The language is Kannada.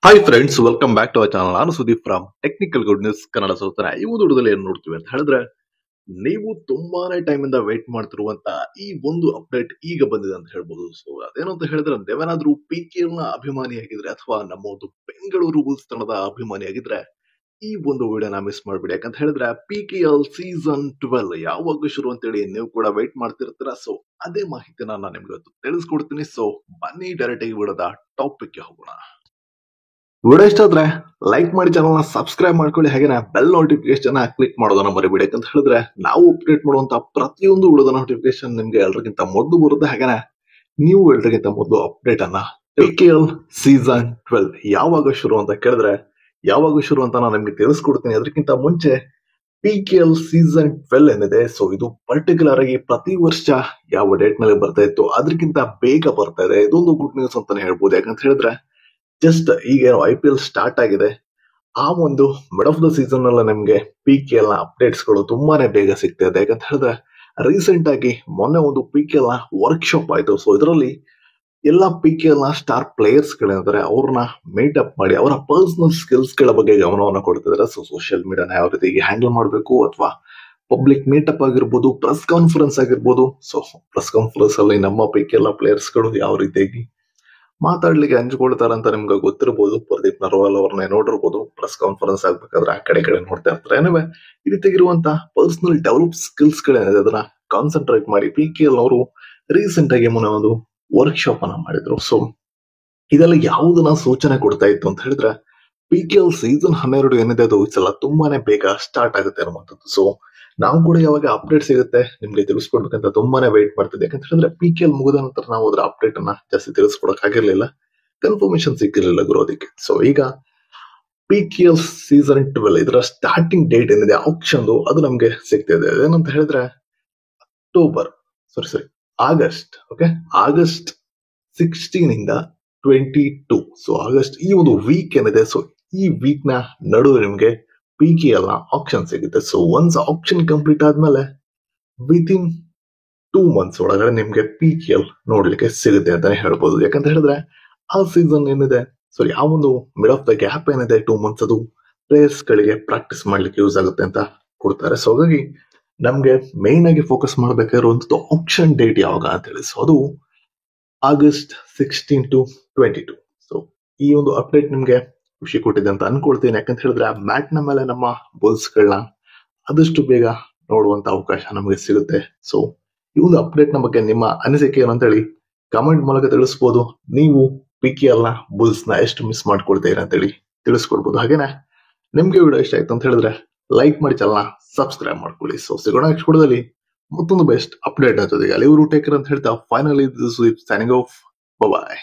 Hi friends, welcome back to our channel. ನಾನು Sudeep from Technical Good News Kannada ಸೋತನ. ಈ ಒಂದು ವಿಡಿಯೋದಲ್ಲಿ ಏನ್ ನೋಡ್ತೀವಿ ಅಂತ ಹೇಳಿದ್ರೆ, ನೀವು ತುಂಬಾನೇ ಟೈಮ್ ಇಂದ ವೇಟ್ ಮಾಡ್ತಿರುವಂತ ಈ ಒಂದು ಅಪ್ಡೇಟ್ ಈಗ ಬಂದಿದೆ ಅಂತ ಹೇಳ್ಬೋದು. ಸೊ ಅದೇನು ಅಂತ ಹೇಳಿದ್ರೆ, ನೀವೇನಾದ್ರೂ PKL ನ ಅಭಿಮಾನಿಯಾಗಿದ್ರೆ ಅಥವಾ ನಮ್ಮ ಒಂದು ಬೆಂಗಳೂರು ಬುಲ್ಸ್ ತಂಡದ ಅಭಿಮಾನಿಯಾಗಿದ್ರೆ ಈ ಒಂದು ವಿಡಿಯೋನ ಮಿಸ್ ಮಾಡ್ಬಿಡಿ. ಯಾಕಂತ ಹೇಳಿದ್ರೆ PKL ಸೀಸನ್ 12 ಯಾವಾಗ ಶುರು ಅಂತೇಳಿ ನೀವು ಕೂಡ ವೇಟ್ ಮಾಡ್ತಿರ್ತೀರಾ. ಸೊ ಅದೇ ಮಾಹಿತಿನ ನಾನು ನಿಮ್ಗೆ ಇವತ್ತು ತಿಳಿಸ್ಕೊಡ್ತೀನಿ. ಸೊ ಬನ್ನಿ ಡೈರೆಕ್ಟ್ ಆಗಿ ವಿಡಿಯೋದ ಟಾಪಿಕ್ ಗೆ ಹೋಗೋಣ. ವಿಡಿಯೋ ಇಷ್ಟ ಆದ್ರೆ ಲೈಕ್ ಮಾಡಿ, ಚಾನಲ್ ಸಬ್ಸ್ಕ್ರೈಬ್ ಮಾಡ್ಕೊಳ್ಳಿ, ಹಾಗೆ ಬೆಲ್ ನೋಟಿಫಿಕೇಶನ್ ಕ್ಲಿಕ್ ಮಾಡೋದನ್ನ ಮರಿಬೇಡಿ. ಯಾಕಂತ ಹೇಳಿದ್ರೆ ನಾವು ಅಪ್ಡೇಟ್ ಮಾಡುವಂತ ಪ್ರತಿಯೊಂದು ವಿಡಿಯೋದ ನೋಟಿಫಿಕೇಶನ್ ನಿಮ್ಗೆ ಎಲ್ಲರಿಗಿಂತ ಮೊದಲು ಬರುತ್ತೆ. ಹಾಗೆ ನೀವು ಎಲ್ಲರಿಗಿಂತ ಮೊದಲು ಅಪ್ಡೇಟ್ ಅನ್ನ PKL ಸೀಸನ್ 12 ಯಾವಾಗ ಶುರು ಅಂತ ಕೇಳಿದ್ರೆ, ಯಾವಾಗ ಶುರು ಅಂತ ನಾನು ನಿಮ್ಗೆ ತಿಳಿಸ್ಕೊಡ್ತೀನಿ. ಅದಕ್ಕಿಂತ ಮುಂಚೆ PKL ಸೀಸನ್ 12 ಏನಿದೆ, ಸೊ ಇದು ಪರ್ಟಿಕ್ಯುಲರ್ ಆಗಿ ಪ್ರತಿ ವರ್ಷ ಯಾವ ಡೇಟ್ ನಲ್ಲಿ ಬರ್ತಾ ಇತ್ತು ಅದಕ್ಕಿಂತ ಬೇಗ ಬರ್ತಾ ಇದೆ. ಇದೊಂದು ಗುಡ್ ನ್ಯೂಸ್ ಅಂತಾನೆ ಹೇಳ್ಬೋದು. ಯಾಕಂತ ಹೇಳಿದ್ರೆ ಜಸ್ಟ್ ಈಗ IPL ಸ್ಟಾರ್ಟ್ ಆಗಿದೆ, ಆ ಒಂದು ಮಿಡ್ ಆಫ್ ದ ಸೀಸನ್ ಅಲ್ಲ ನಿಮ್ಗೆ PKL ನ ಅಪ್ಡೇಟ್ಸ್ ಗಳು ತುಂಬಾನೇ ಬೇಗ ಸಿಗ್ತಾ ಇದೆ. ಯಾಕಂತ ಹೇಳಿದ್ರೆ ರೀಸೆಂಟ್ ಆಗಿ ಮೊನ್ನೆ ಒಂದು PKL ನ ವರ್ಕ್ಶಾಪ್ ಆಯ್ತು. ಸೊ ಇದರಲ್ಲಿ ಎಲ್ಲ PKL ನ ಸ್ಟಾರ್ ಪ್ಲೇಯರ್ಸ್ ಗಳಿದ್ದಾರೆ, ಅವ್ರನ್ನ ಮೀಟ್ ಅಪ್ ಮಾಡಿ ಅವರ ಪರ್ಸನಲ್ ಸ್ಕಿಲ್ಸ್ ಗಳ ಬಗ್ಗೆ ಗಮನವನ್ನು ಕೊಡ್ತಿದ್ದಾರೆ. ಸೊ ಸೋಷಿಯಲ್ ಮೀಡಿಯಾನ ಯಾವ ರೀತಿ ಹ್ಯಾಂಡಲ್ ಮಾಡಬೇಕು, ಅಥವಾ ಪಬ್ಲಿಕ್ ಮೀಟಪ್ ಆಗಿರ್ಬೋದು, ಪ್ರೆಸ್ ಕಾನ್ಫರೆನ್ಸ್ ಆಗಿರ್ಬೋದು. ಸೊ ಪ್ರೆಸ್ ಕಾನ್ಫರೆನ್ಸ್ ಅಲ್ಲಿ ನಮ್ಮ PKL ನ ಪ್ಲೇಯರ್ಸ್ ಗಳು ಯಾವ ರೀತಿಯಾಗಿ ಮಾತಾಡ್ಲಿಕ್ಕೆ ಹಂಚ್ಕೊಳ್ತಾರೆ ಅಂತ ನಿಮ್ಗೆ ಗೊತ್ತಿರಬಹುದು. ಪ್ರದೀಪ್ ನರ್ವಾಲ್ ಅವ್ರನ್ನೇ ನೋಡಿರ್ಬೋದು, ಪ್ರೆಸ್ ಕಾನ್ಫರೆನ್ಸ್ ಆಗ್ಬೇಕಾದ್ರೆ ಆ ಕಡೆ ನೋಡ್ತಾ ಇರ್ತಾರೆ. ಏನಿವೆ ಈ ರೀತಿಯಾಗಿರುವಂತ ಪರ್ಸನಲ್ ಡೆವಲಪ್ ಸ್ಕಿಲ್ಸ್ ಗಳೇನಿದೆ ಅದನ್ನ ಕಾನ್ಸಂಟ್ರೇಟ್ ಮಾಡಿ PKL ಅವರು ರೀಸೆಂಟ್ ಆಗಿ ಮೊನ್ನೆ ಒಂದು ವರ್ಕ್ಶಾಪ್ ಅನ್ನ ಮಾಡಿದ್ರು. ಸೊ ಇದೆಲ್ಲ ಯಾವುದನ್ನ ಸೂಚನೆ ಕೊಡ್ತಾ ಇತ್ತು ಅಂತ ಹೇಳಿದ್ರೆ, PKL ಸೀಸನ್ 12 ಏನಿದೆ ಅದು ಈ ಸಲ ತುಂಬಾನೇ ಬೇಗ ಸ್ಟಾರ್ಟ್ ಆಗುತ್ತೆ ಅನ್ನುವಂಥದ್ದು. ಸೊ ನಾವು ಕೂಡ ಯಾವಾಗ ಅಪ್ಡೇಟ್ ಸಿಗುತ್ತೆ ನಿಮ್ಗೆ ತಿಳಿಸ್ಕೊಡ್ಬೇಕಂತ ತುಂಬಾನೇ ವೇಟ್ ಮಾಡ್ತಿದ್ದೆ. ಯಾಕಂತ ಹೇಳಿದ್ರೆ PKL ಮುಗಿದ ನಂತರ ನಾವು ಅದರ ಅಪ್ಡೇಟ್ ಅನ್ನ ಜಾಸ್ತಿ ತಿಳಿಸ್ಕೊಡಕ್ ಆಗಿರ್ಲಿಲ್ಲ, ಕನ್ಫರ್ಮೇಶನ್ ಸಿಕ್ಕಿರ್ಲಿಲ್ಲ ಗುರೋದಕ್ಕೆ. ಸೊ ಈಗ PKL ಸೀಸನ್ 12 ಇದರ ಸ್ಟಾರ್ಟಿಂಗ್ ಡೇಟ್ ಏನಿದೆ ಆಪ್ಷನ್ ಅದು ನಮ್ಗೆ ಸಿಗ್ತಿದೆ. ಏನಂತ ಹೇಳಿದ್ರೆ ಆಗಸ್ಟ್, ಓಕೆ, ಆಗಸ್ಟ್ 16 ಇಂದ 22. ಸೊ ಆಗಸ್ಟ್ ಈ ಒಂದು ವೀಕ್ ಏನಿದೆ, ಸೊ ಈ ವೀಕ್ ನ ನಡುವೆ ನಿಮ್ಗೆ PKL ನ ಆಪ್ಷನ್ ಸಿಗುತ್ತೆ. ಸೊ ಒನ್ಸ್ ಆಪ್ಷನ್ ಕಂಪ್ಲೀಟ್ ಆದ್ಮೇಲೆ ವಿತಿನ್ 2 ಮಂತ್ಸ್ ಒಳಗಡೆ ನಿಮ್ಗೆ PKL ನೋಡ್ಲಿಕ್ಕೆ ಸಿಗುತ್ತೆ ಅಂತಾನೆ ಹೇಳ್ಬೋದು. ಯಾಕಂತ ಹೇಳಿದ್ರೆ ಆ ಸೀಸನ್ ಏನಿದೆ, ಸಾರಿ ಆ ಒಂದು ಮಿಡ್ ಆಫ್ ದ ಗ್ಯಾಪ್ ಏನಿದೆ 2 ಮಂತ್ಸ್, ಅದು ಪ್ಲೇಯರ್ಸ್ ಗಳಿಗೆ ಪ್ರಾಕ್ಟೀಸ್ ಮಾಡ್ಲಿಕ್ಕೆ ಯೂಸ್ ಆಗುತ್ತೆ ಅಂತ ಕೊಡ್ತಾರೆ. ಸೊ ಹಾಗಾಗಿ ನಮ್ಗೆ ಮೇನ್ ಆಗಿ ಫೋಕಸ್ ಮಾಡ್ಬೇಕಾಗಿರುವಂತದ್ದು ಆಪ್ಷನ್ ಡೇಟ್ ಯಾವಾಗ ಅಂತ ಹೇಳಿ. ಸೊ ಅದು ಆಗಸ್ಟ್ 16 to 22. ಸೊ ಈ ಒಂದು ಅಪ್ಡೇಟ್ ನಿಮ್ಗೆ ಖುಷಿ ಕೊಟ್ಟಿದೆ ಅಂತ ಅನ್ಕೊಳ್ತೀನಿ. ಯಾಕಂತ ಹೇಳಿದ್ರೆ ಆ ಮ್ಯಾಟ್ ನ ಮೇಲೆ ನಮ್ಮ ಬುಲ್ಸ್ ಗಳನ್ನ ಆದಷ್ಟು ಬೇಗ ನೋಡುವಂತ ಅವಕಾಶ ನಮಗೆ ಸಿಗುತ್ತೆ. ಸೊ ಈ ಒಂದು ಅಪ್ಡೇಟ್ ನ ಬಗ್ಗೆ ನಿಮ್ಮ ಅನಿಸಿಕೆ ಏನು ಅಂತ ಹೇಳಿ ಕಮೆಂಟ್ ಮೂಲಕ ತಿಳಿಸಬಹುದು. ನೀವು PKL ನ ಬುಲ್ಸ್ ನ ಎಷ್ಟು ಮಿಸ್ ಮಾಡ್ಕೊಳ್ತೀರಾ ಅಂತ ಹೇಳಿ ತಿಳಿಸ್ಕೊಡ್ಬೋದು. ಹಾಗೇನೆ ನಿಮ್ಗೆ ವಿಡಿಯೋ ಇಷ್ಟ ಆಯ್ತು ಅಂತ ಹೇಳಿದ್ರೆ ಲೈಕ್ ಮಾಡಿ, ಚಾನಲ್ ಸಬ್ಸ್ಕ್ರೈಬ್ ಮಾಡ್ಕೊಳ್ಳಿ. ಸೊ ಸಿಗೋಣ ನೆಕ್ಸ್ಟ್ ವಿಡಿಯೋದಲ್ಲಿ ಮತ್ತೊಂದು ಬೆಸ್ಟ್ ಅಪ್ಡೇಟ್ ಜೊತೆಗೆ. ಅಲ್ಲಿ ಇವರು ಟೇಕರ್ ಅಂತ ಹೇಳ್ತಾ ಫೈನಲಿ ಸೈನಿಂಗ್ ಆಫ್. ಬಾಯ್.